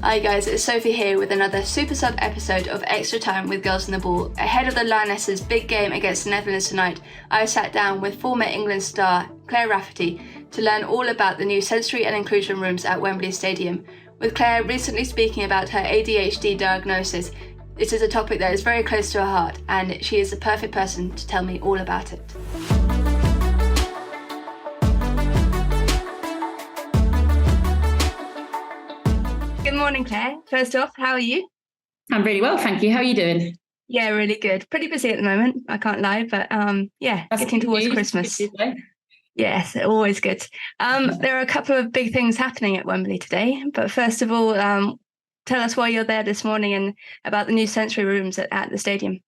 Hi guys, it's Sophie here with another Super Sub episode of Extra Time with Girls on the Ball. Ahead of the Lionesses' big game against the Netherlands tonight, I sat down with former England star Claire Rafferty to learn all about the new sensory and inclusion rooms at Wembley Stadium. With Claire recently speaking about her ADHD diagnosis, this is a topic that is very close to her heart, and she is the perfect person to tell me all about it. Good morning, Claire. First off, how are you? I'm really well, thank you. How are you doing? Yeah, really good. Pretty busy at the moment, I can't lie, but That's getting towards news. Christmas. Yes, always good. There are a couple of big things happening at Wembley today, but first of all, tell us why you're there this morning and about the new sensory rooms at the stadium.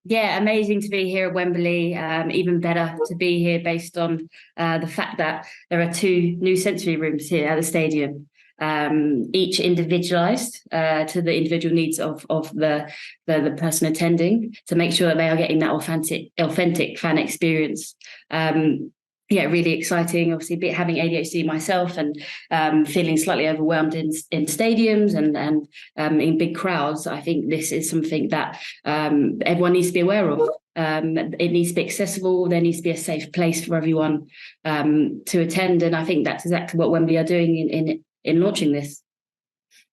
Yeah, amazing to be here at Wembley. Even better to be here based on the fact that there are 2 new sensory rooms here at the stadium. Each individualized to the individual needs of the person attending, to make sure that they are getting that authentic fan experience. Yeah, really exciting. Obviously, having ADHD myself and feeling slightly overwhelmed in stadiums and in big crowds, I think this is something that everyone needs to be aware of. It needs to be accessible. There needs to be a safe place for everyone to attend, and I think that's exactly what Wembley are doing in launching this.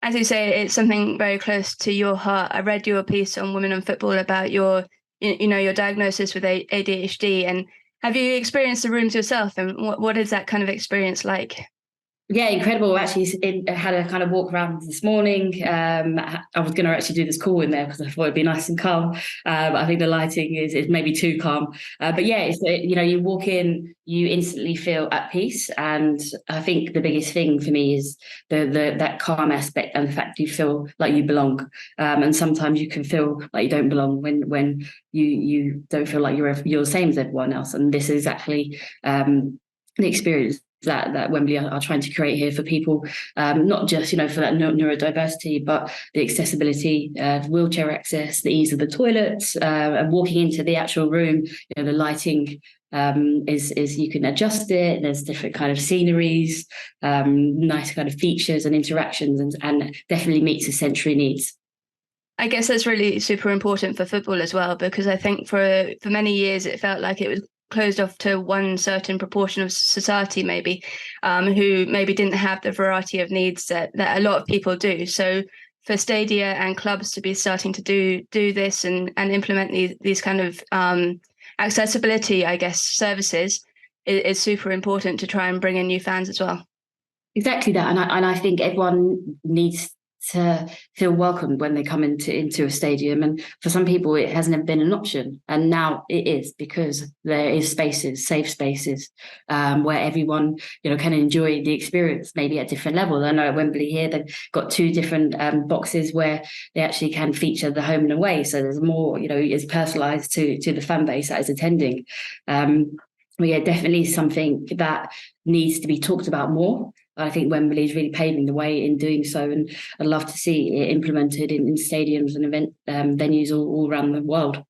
As you say, it's something very close to your heart. I read your piece on Women in Football about your diagnosis with ADHD, and have you experienced the rooms yourself, and what is that kind of experience like? Yeah, incredible. Actually, I had a kind of walk around this morning. I was going to actually do this call in there because I thought it'd be nice and calm. But I think the lighting is maybe too calm. But yeah, you walk in, you instantly feel at peace, and I think the biggest thing for me is that calm aspect and the fact you feel like you belong. And sometimes you can feel like you don't belong when you don't feel like you're the same as everyone else. And this is exactly the experience that Wembley are trying to create here for people, not just for that neurodiversity, but the accessibility, wheelchair access, the ease of the toilets, and walking into the actual room. The lighting is you can adjust it. There's different kind of sceneries, nice kind of features and interactions, and definitely meets the sensory needs. I guess that's really super important for football as well, because I think for many years it felt like it was closed off to one certain proportion of society, maybe, who maybe didn't have the variety of needs that a lot of people do. So for stadia and clubs to be starting to do this and implement these kind of accessibility, I guess, services is super important to try and bring in new fans as well. Exactly that, and I think everyone needs to feel welcomed when they come into a stadium, and for some people it hasn't ever been an option, and now it is, because there is safe spaces where everyone can enjoy the experience, maybe at different levels. I know at Wembley here they've got 2 different boxes where they actually can feature the home and away, so there's more is personalized to the fan base that is attending. But yeah, definitely something that needs to be talked about more. I think Wembley is really paving the way in doing so, and I'd love to see it implemented in stadiums and event venues all around the world.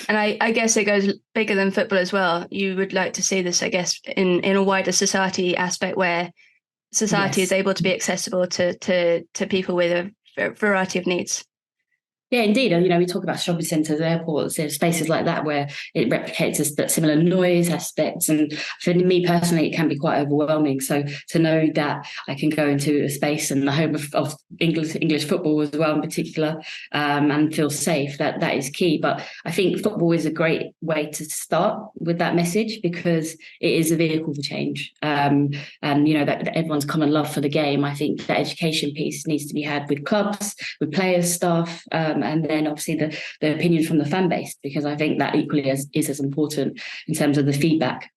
And I guess it goes bigger than football as well. You would like to see this, I guess, in a wider society aspect, where society is able to be accessible to people with a variety of needs. Yeah, indeed. We talk about shopping centres, airports, spaces like that where it replicates that similar noise aspects. And for me personally, it can be quite overwhelming. So to know that I can go into a space and the home of English football as well in particular, and feel safe, that is key. But I think football is a great way to start with that message, because it is a vehicle for change. And that everyone's common love for the game. I think that education piece needs to be had with clubs, with players, staff, and then obviously the opinion from the fan base, because I think that equally is as important in terms of the feedback.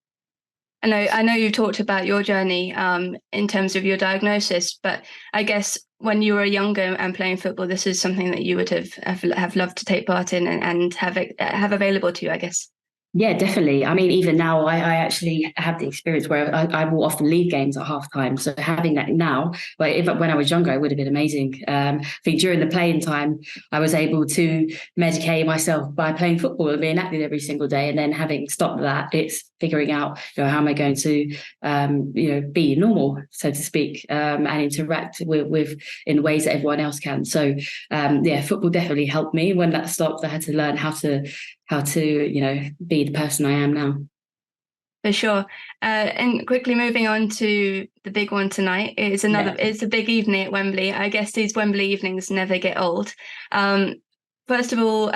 I know you've talked about your journey in terms of your diagnosis, but I guess when you were younger and playing football, this is something that you would have loved to take part in and have available to you, I guess. Yeah, definitely. I mean, even now, I actually have the experience where I will often leave games at halftime. So having that now, but if when I was younger, it would have been amazing. I think during the playing time, I was able to medicate myself by playing football and being active every single day. And then having stopped that, it's figuring out, how am I going to, be normal, so to speak, and interact with in ways that everyone else can. So, yeah, football definitely helped me. When that stopped, I had to learn how to be the person I am now. For sure. And quickly moving on to the big one tonight. It's a big evening at Wembley. I guess these Wembley evenings never get old. First of all,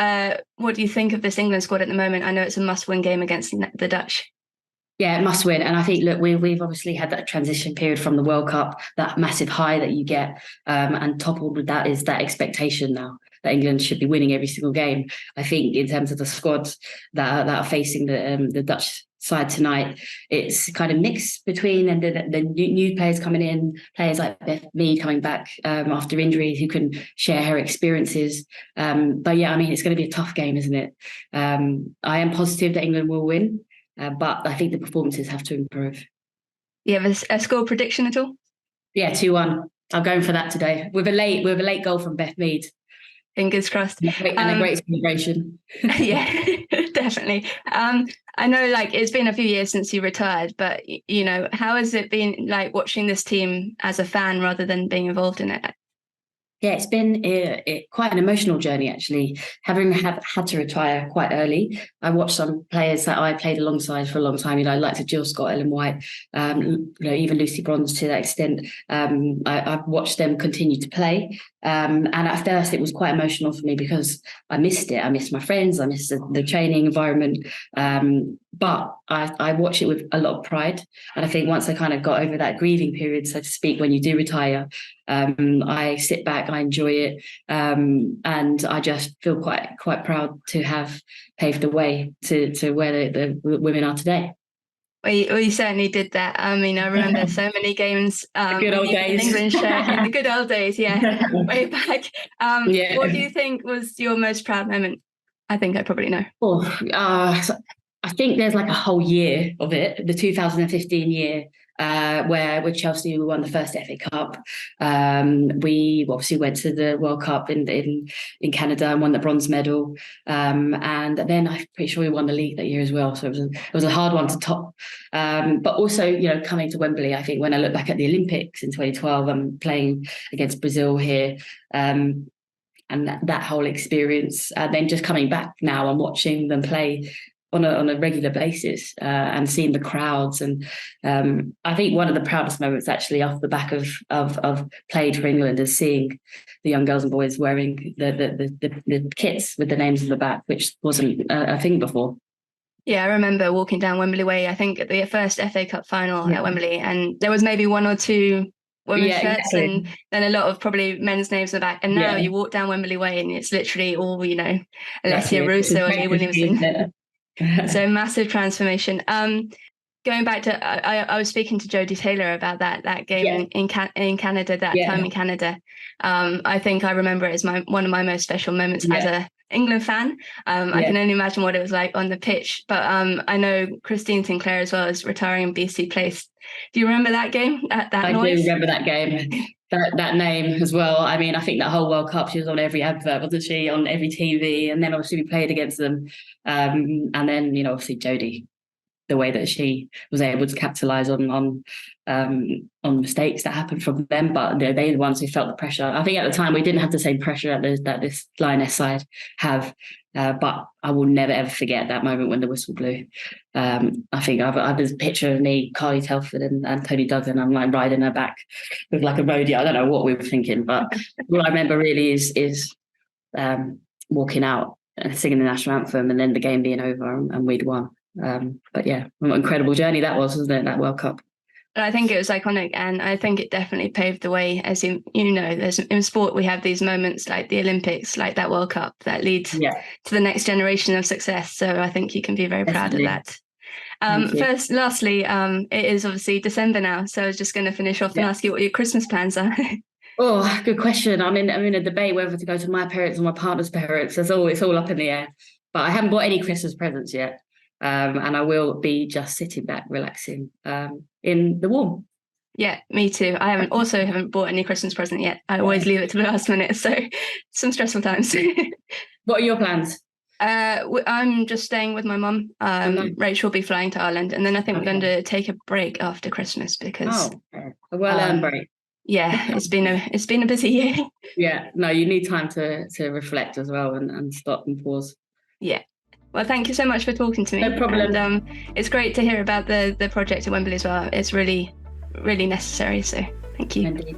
what do you think of this England squad at the moment? I know it's a must-win game against the Dutch. Yeah, it must win. And I think, look, we've obviously had that transition period from the World Cup, that massive high that you get. And toppled with that is that expectation now that England should be winning every single game. I think in terms of the squads that are facing the Dutch side tonight, it's kind of mixed between and the new players coming in, players like Beth Mead coming back after injury who can share her experiences. But yeah, I mean, it's going to be a tough game, isn't it? I am positive that England will win. But I think the performances have to improve. You have a score prediction at all? Yeah, 2-1. I'm going for that today with a late goal from Beth Mead. Fingers crossed. And a great celebration. Yeah, definitely. I know, like, it's been a few years since you retired, but how has it been like watching this team as a fan rather than being involved in it? Yeah, it's been quite an emotional journey, actually. Having had to retire quite early, I watched some players that I played alongside for a long time. Like to Jill Scott, Ellen White, even Lucy Bronze to that extent. I've watched them continue to play. And at first, it was quite emotional for me because I missed it. I missed my friends. I missed the training environment. But I watch it with a lot of pride. And I think once I kind of got over that grieving period, so to speak, when you do retire, I sit back, I enjoy it, and I just feel quite proud to have paved the way to where the women are today. We certainly did that. I mean, I remember so many games Good old days. in England shirt in the good old days, yeah, way back. Yeah. What do you think was your most proud moment? I think I probably know. I think there's like a whole year of it, the 2015 year, where with Chelsea we won the first FA Cup. We obviously went to the World Cup in Canada and won the bronze medal. And then I'm pretty sure we won the league that year as well. So it was a hard one to top. But also, coming to Wembley, I think when I look back at the Olympics in 2012, I'm playing against Brazil here. And that whole experience, then just coming back now and watching them play on a regular basis and seeing the crowds. And I think one of the proudest moments actually off the back of played for England is seeing the young girls and boys wearing the kits with the names on the back, which wasn't a thing before. Yeah, I remember walking down Wembley Way, I think at the first FA Cup final at Wembley, and there was maybe one or two women's shirts exactly. And then a lot of probably men's names in the back. And now you walk down Wembley Way and it's literally all, Alessia Russo and Lee Williamson. So massive transformation. Going back to, I was speaking to Jodie Taylor about that game in Canada, time in Canada. I think I remember it as one of my most special moments as a England fan. I can only imagine what it was like on the pitch. But I know Christine Sinclair as well is retiring in BC Place. Do you remember that game? That noise? I do remember that game. That name as well. I mean, I think that whole World Cup, she was on every advert, wasn't she? On every TV, and then obviously we played against them, and then obviously Jodie, the way that she was able to capitalise on mistakes that happened from them, but they're the ones who felt the pressure. I think at the time we didn't have the same pressure that this Lioness side have, but I will never ever forget that moment when the whistle blew. I think there's a picture of me, Carly Telford and Tony Duggan. I'm like riding her back with like a roadie. I don't know what we were thinking, but what I remember really is walking out and singing the national anthem, and then the game being over and we'd won. But yeah, what an incredible journey that was, wasn't it? That World Cup. I think it was iconic, and I think it definitely paved the way. As there's in sport we have these moments like the Olympics, like that World Cup, that leads to the next generation of success. So I think you can be very definitely proud of that. Lastly, it is obviously December now, so I was just going to finish off and ask you what your Christmas plans are. Oh, good question. I'm in a debate whether to go to my parents or my partner's parents. It's all up in the air. But I haven't bought any Christmas presents yet. and I will be just sitting back, relaxing in the warm. Yeah, me too. I haven't bought any Christmas present yet. I always leave it to the last minute, so some stressful times. What are your plans? I'm just staying with my mum. Rachel will be flying to Ireland, and then I think we're going to take a break after Christmas because a well-earned break. Yeah, it's been a busy year. Yeah, no, you need time to reflect as well and stop and pause. Yeah. Well, thank you so much for talking to me. No problem. And it's great to hear about the project at Wembley as well. It's really, really necessary. So thank you. Indeed.